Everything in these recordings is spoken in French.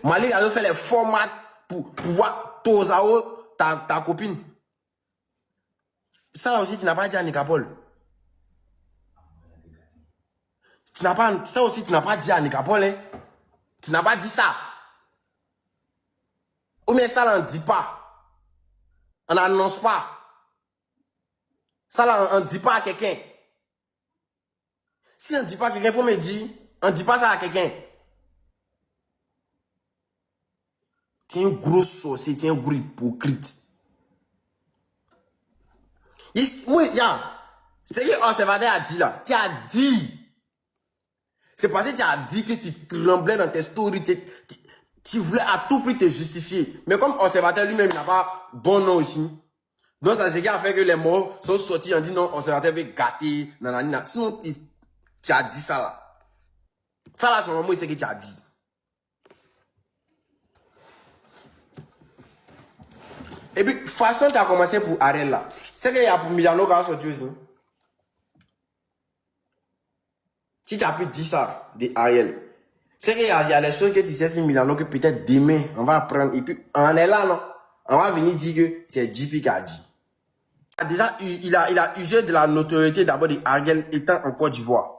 Malik a fait les formats pour pouvoir tosao ta copine. Ça aussi, tu n'as pas dit à Nicapol. Ça aussi, tu n'as pas dit à Nicapol. Hein? Tu n'as pas dit ça. Ou bien ça, on ne dit pas. On n'annonce pas. Ça, là, on ne dit pas à quelqu'un. Si on ne dit pas à quelqu'un, il faut me dire, on ne dit pas ça à quelqu'un. Tu es un gros sorcier, tu es un gros hypocrite. Oui, c'est ce que l'observateur a dit là. Tu as dit. C'est parce que tu as dit que tu tremblais dans tes stories. Tu voulais à tout prix te justifier. Mais comme observateur lui-même n'a pas bon nom aussi. Donc ça c'est ce qui a fait que les mots sont sortis. On dit non, observateur veut gâter. Nanana. Sinon, tu as dit ça là. Ça là, selon moi, c'est ce que tu as dit. Et puis, façon tu as commencé pour Ariel là. C'est qu'il y a pour Milano qui a sorti aussi. Si tu as pu dire ça de Ariel, c'est qu'il y a les choses que tu sais sur Milano que peut-être demain, on va apprendre. Et puis, on est là, non? On va venir dire que c'est JP qui a dit. Déjà, il a usé de la notoriété d'abord de Ariel étant en Côte d'Ivoire.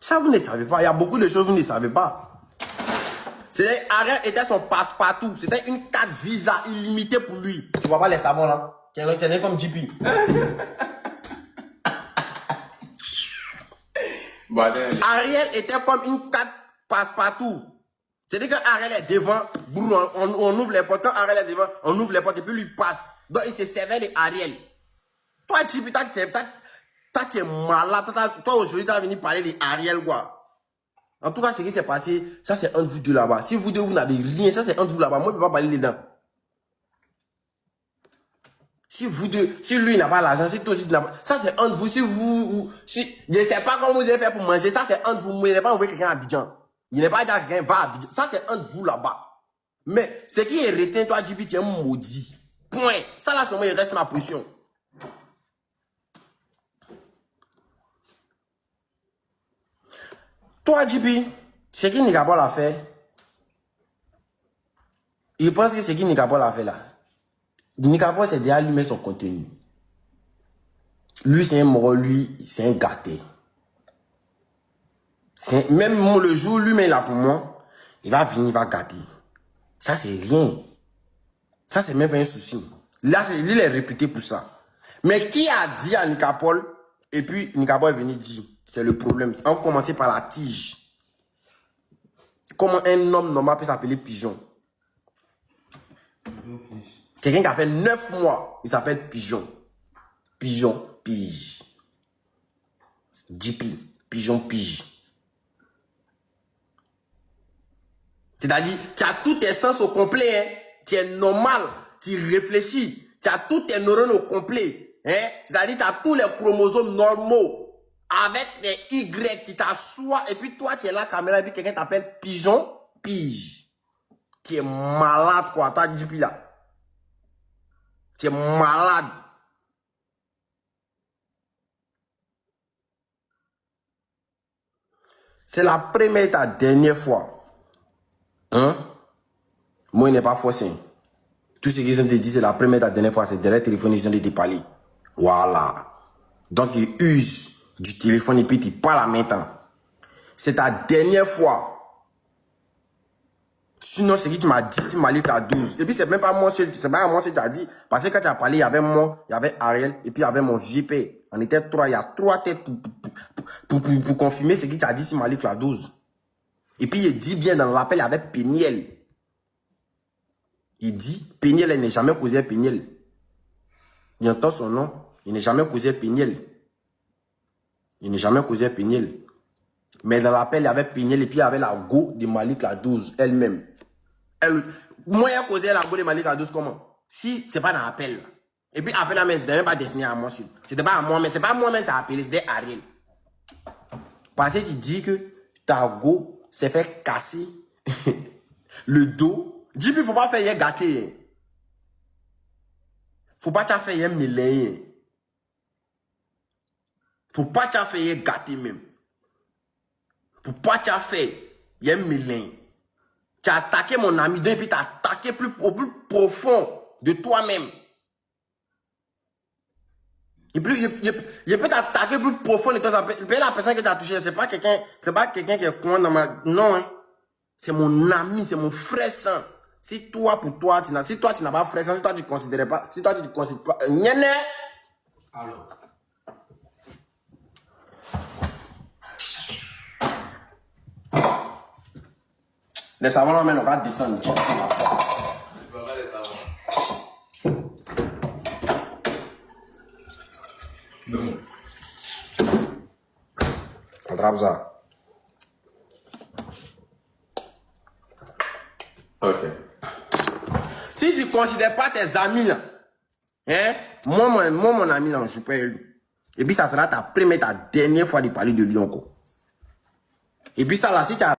Ça, vous ne savez pas. Il y a beaucoup de choses que vous ne savez pas. C'est Ariel était son passe-partout. C'était une carte visa illimitée pour lui. Tu vois pas les savons là? Tu es comme JP. Ariel était comme une carte passe-partout. C'est-à-dire que Ariel est devant, on ouvre les portes. Quand Ariel est devant, on ouvre les portes et puis lui passe. Donc il se servait de Ariel. Toi, JP, toi, tu es malade. Toi, aujourd'hui, tu vas venir parler de Ariel, quoi. En tout cas, ce qui s'est passé, ça c'est entre vous deux là-bas. Si vous deux, vous n'avez rien, ça c'est entre vous là-bas. Moi, je ne peux pas parler dedans. Si vous deux, si lui n'a pas l'argent, si toi aussi tu n'as pas, ça c'est entre vous. Si je ne sais pas comment vous avez fait pour manger, ça c'est entre vous. Moi, il n'est pas envoyé quelqu'un à Abidjan. Il n'est pas dit à quelqu'un va à Abidjan. Ça c'est entre vous là-bas. Mais ce qui est retenu, toi, JP, tu es maudit. Point. Ça là, c'est moi, il reste ma position. Toi, JP, ce qui Nicapol a fait, je pense que ce qui Nicapol a fait là, Nicapol, c'est déjà lui-même son contenu. Lui, c'est un mort, lui, c'est un gâté. Même le jour, lui-même là pour moi, il va venir, il va gâter. Ça, c'est rien. Ça, c'est même pas un souci. Là, il est réputé pour ça. Mais qui a dit à Nicapol, et puis Nicapol est venu dire, c'est le problème. On commence par la tige. Comment un homme normal peut s'appeler pigeon? Quelqu'un qui a fait 9 mois, il s'appelle pigeon. Pigeon, pige. JP, pigeon, pige. C'est-à-dire, tu as tous tes sens au complet. Hein? Tu es normal, tu réfléchis. Tu as tous tes neurones au complet. Hein? C'est-à-dire, tu as tous les chromosomes normaux. Avec les Y, tu t'assois. Et puis toi, tu es là, caméra, et puis quelqu'un t'appelle pigeon, pige. Tu es malade, quoi. Toi, JP là. Tu es malade. C'est la première et ta dernière fois. Hein? Moi, il n'est pas forcé. Tout ce qu'ils ont te dit, c'est la première et la dernière fois. C'est derrière le téléphone, ils ont te parler. Voilà. Donc, ils usent du téléphone et puis ils parlent en même temps. C'est ta dernière fois. Sinon, ce que tu m'as dit, c'est Malik à 12. Et puis, c'est même pas moi seul, c'est pas moi seul qui t'a dit. Parce que quand tu as parlé, il y avait moi, il y avait Ariel, et puis il y avait mon vieux père. On était 3, il y a 3 têtes pour confirmer ce que tu as dit, c'est Malik à 12. Et puis, il dit bien dans l'appel avec Péniel. Il dit, Péniel, il n'est jamais causé Péniel. Il entend son nom, il n'est jamais causé Péniel. Il n'est jamais causé Péniel. Mais dans l'appel, il y avait Péniel et puis il y avait la go de Malik la 12 elle-même. Moi, il y a causé la go de Malik la 12 comment? Si c'est pas dans l'appel. Et puis, appel là, mais c'était même pas destiné à moi. C'était pas à moi, mais c'est pas moi-même qui a appelé, c'était Ariel. Parce que tu dis que ta go s'est fait casser le dos. Dis puis, faut pas faire gâter. Faut pas t'en faire mêler. Faut pas t'en faire gâter même. Faut pas t'en faire. il y a un mélin. Tu as attaqué mon ami d'un, puis tu as attaqué au plus profond de toi-même. Il peut t'attaquer plus profond de toi. La personne qui t'a touché, c'est pas quelqu'un qui est con dans ma... Non, hein. C'est mon ami, c'est mon frère sang. Si toi, pour toi, si toi, tu n'as pas frère sang, si toi, tu ne considères pas, si toi, tu ne considères pas... Alors. Les savons, là, mais on va descendre. Je ne peux pas les savoir. Non. Attrape ça. Ok. Si tu ne considères pas tes amis, là, hein, moi, mon ami, là, je peux lui. Et puis, ça sera ta première, ta dernière fois de parler de lui encore. Et puis, ça, là, si tu as